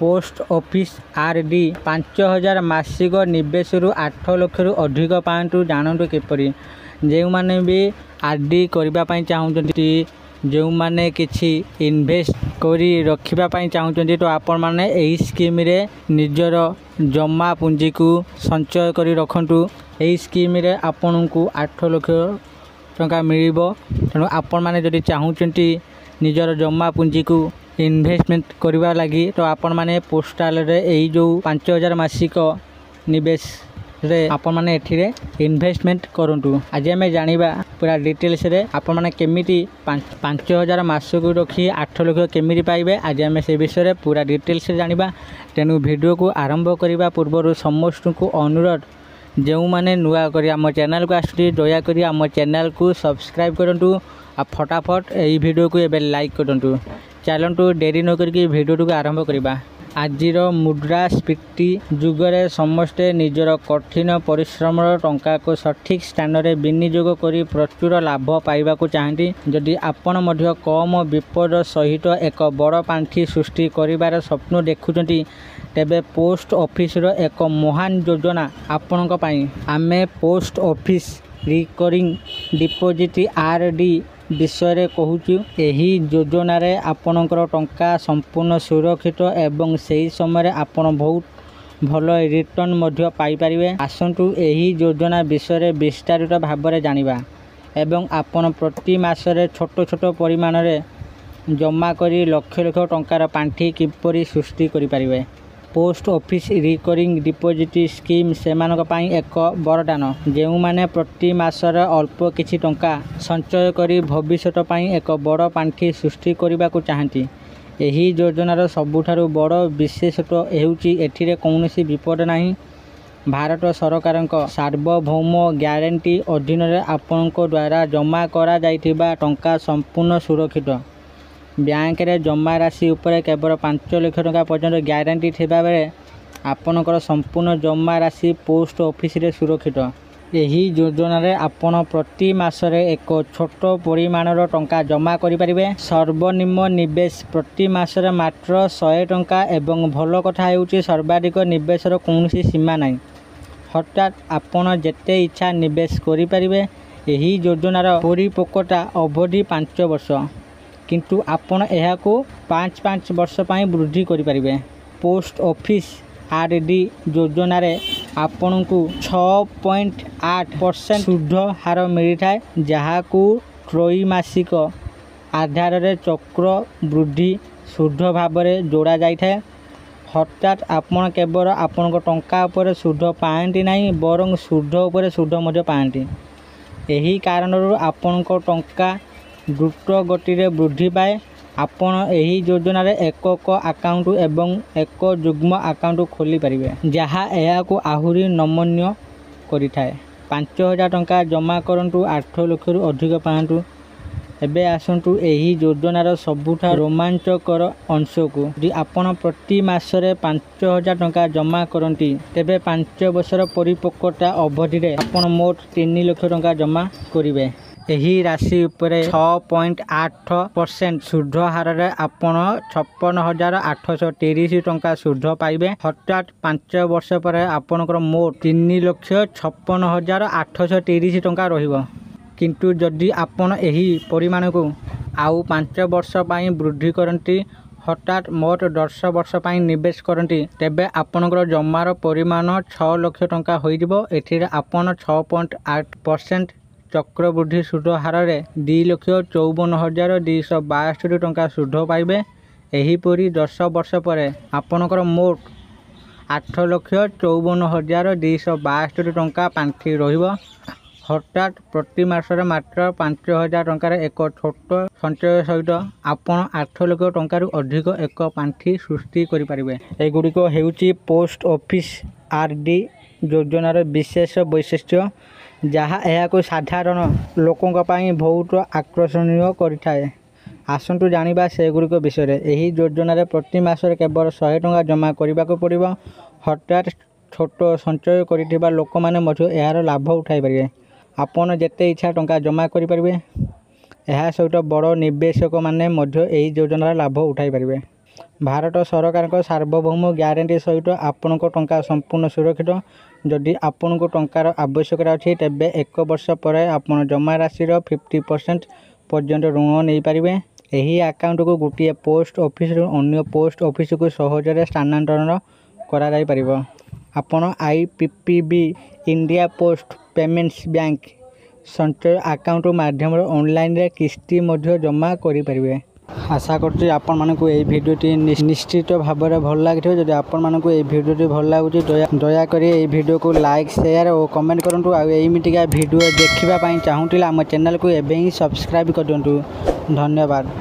Post office RD 5000 मासिक निवेश 8 लाख अधिक पाँच जानतु किपरि जो मैंने भी आरडी करने चाहते जो मैंने किसी इन्वेस्ट करी रखापी चाहते तो आपण मैंने यही स्कीम रे निजर जमा पूंजी को संचय करी रखंतु। यही स्कीम रे आपण को 8 लाख टंका मिल तेणु आपण मैंने जदि चाहते निजर जमा पूंजी को इन्वेस्टमेंट करने लगी तो आपण मैंने पोस्टाल रे यही जो 5000 मासिक निवेश रे आपण मैंने एठिरे इन्वेस्टमेंट करंतु। आज आम जानिबा पूरा डिटेल्स रे आपण मैंने केमिति 5000 मासक रखी 8 लाख केमिति पाइबे आज आम से विषय पूरा डिटेल्स जानिबा। तेणु वीडियो को आरंभ करने पूर्व समस्त को अनुरोध जो मैंने नुआ करी आम चैनल को आसुची दयाकोरी आम चैनल को सब्सक्राइब करंतु आ फटाफट यही वीडियो को एबे लाइक करंतु। चलतु डेरी न करके वीडियो को आरंभ करवा। आजिर मुद्रास्फीति जुगरे समस्ते निजर कठिन परिश्रम टंका को सठिक स्थान में विनियोग कर प्रचुर लाभ पाइबा चाहती जदि आपण मध्य कम विपद सहित एक बड़ पांठि सृष्टि करिवार स्वप्न देखुंट तेबे पोस्ट ऑफिस रो एक महान योजना आपण आमे post office recurring deposit RD विषय कहूँ। यही योजना रे आपणकर टंका संपूर्ण सुरक्षित एवं सही समय आपण बहुत भल रिटर्न मध्य पाई परिवे। आसंतु यही योजना विषय विस्तारित भाव में जानिबा एवं आपण प्रति मासरे छोट छोट परिमाण रे जमा करी लक्ष लक्ष टंकार पांठि किपरि सृष्टि करि परिवे। Post office recurring deposit scheme सेमानक पाई एक वरदान जो माने प्रति मासर अल्प किछि टंका संचय करी भविष्यत पाई एक बड़ पांठि सृष्टि करने को चाहती। यही योजनार सबुठारु बड़ विशेषत्व हेउची एथिरे कौनसी विपद नहीं। भारत सरकार सार्वभौम ग्यारंटी अधीन आपणक द्वारा जमा करा जाइथिबा टंका संपूर्ण सुरक्षित। बैंक रे जमा राशि उपरे केवल 5 लाख टंका पर्यंत ग्यारंटी थिबा बेले आपणकर संपूर्ण जमा राशि पोस्ट ऑफिस रे सुरक्षित। यही योजना रे आपण प्रति मासरे एक छोट परिमाणर टंका जमा करि परिबे। सर्वनिम्न निवेश प्रति मासरे मात्र 100 टंका एवं भल कथा हेउची सर्वाधिक निवेशर कौनसी सीमा नहीं। हठात आपण जेते इच्छा निवेश करि परिबे। यही योजनार परिपक्वता अवधि 5 वर्ष किंतु आपण यह को 5 वर्ष पाई वृद्धि करि परिबे। पोस्ट ऑफिस आरडी योजना रे आपण को 6.8% शुद्ध हार मिलता है जहाँ को त्रैमासिक आधार रे चक्र वृद्धि शुद्ध भाव में जोड़ा जाए। हठात आपण केवल आपण टंका उपर शुद्ध पाएंटी नहीं बरं शुद्ध उपर शुद्ध मध्य पाएंटी। यही कारण आपण टंका द्रुत गति रे वृद्धि पाए। आपण यही योजना रे एक अकाउंट एवं एक जुग्म अकाउंट खोली परिबे जहाँ यह को आहुरी नमनीय करिथाए। 5000 टंका जमा करंतु 8 लाख रु अधिक पांतु। एबे आसंतु यही योजनार सबुठा रोमांचकर अंश को यदि आपण प्रति मासरे 5000 टंका जमा करंती तेबे 5 वर्षर परिपक्वता अवधि रे आपण मोट 3 लाख टंका जमा करिवे। यही राशि उपरे 6.8% शुद्ध हार रे आपण 56,830 टंका शुद्ध पाइबे। हठात 5 वर्ष पर आपणकर मोट 3,56,830 टंका रहिबो। किंतु जदि आपण यही परिमाण को आउ 5 वर्ष पाई वृद्धि करती हठात मोट 10 वर्ष पाई निवेश करती तेबे आपणकर जमार परिमाण 6 लाख टंका होइदिबो। एथिरे आपण 6.8% चक्रवृद्धि शुद्ध हार रे 2,54,262 टंका शुद्ध पाइबे। एहीपरी 10 वर्ष पर आपणकर मोट 8,54,262 टंका पांठि रहिबो। हठात प्रति मासरे मात्र 5,000 टंकार एक छोट संचय सहित आपण 8 लाख टंकार अधिक एक पांठि सृष्टि करि परिबे। एगुड़िक हेउची पोस्ट ऑफिस आरडी योजनार विशेष वैशिष्ट्य जहाँ यह को साधारण लोकों बहुत आकर्षणीय करिथाए। आसंतु जानिबा सेगुड़िक विषय रे। यही योजना रे प्रति मासरे केवल 100 टंका जमा करने को पड़िबो। हठात छोट संचय करिथिबा लोक माने मध्य यार लाभ उठाई परिबे। आपण जेते इच्छा टंका जमा करि परिबे। यह सहित बड़ निवेशक माने मध्य यही योजनार लाभ उठाई परिबे। भारत सरकार सार्वभौम ग्यारंटी सहित आपण टंका संपूर्ण सुरक्षित। जदि आपण को टंकार आवश्यकता अच्छी तेबे 1 वर्ष पर आपण जमा राशि 50% पर्यंत ऋण नहीं पारे। यही अकाउंट को गोटे पोस्ट ऑफिस अन्य पोस्ट ऑफिस को सहजरे स्थानांतरण करा पारिबो। आपण IPPB India post payments bank संचय अकाउंट माध्यम ऑनलाइन रे किस्ती मध्य जमा करि परिबे। आशा करछि आपण मानकु ए भिडियोटी निश्चित भाव में भल लगे। जदि आपण मानकु ए भिडियोटी भल लागुछि दया करी ए भिडियो को लाइक शेयर और कमेंट करंतु। आ एमिटिका भिडियो देखिबा पई चाहूतिला हम चैनल को एबे ही सब्सक्राइब कर दियंतु। धन्यवाद।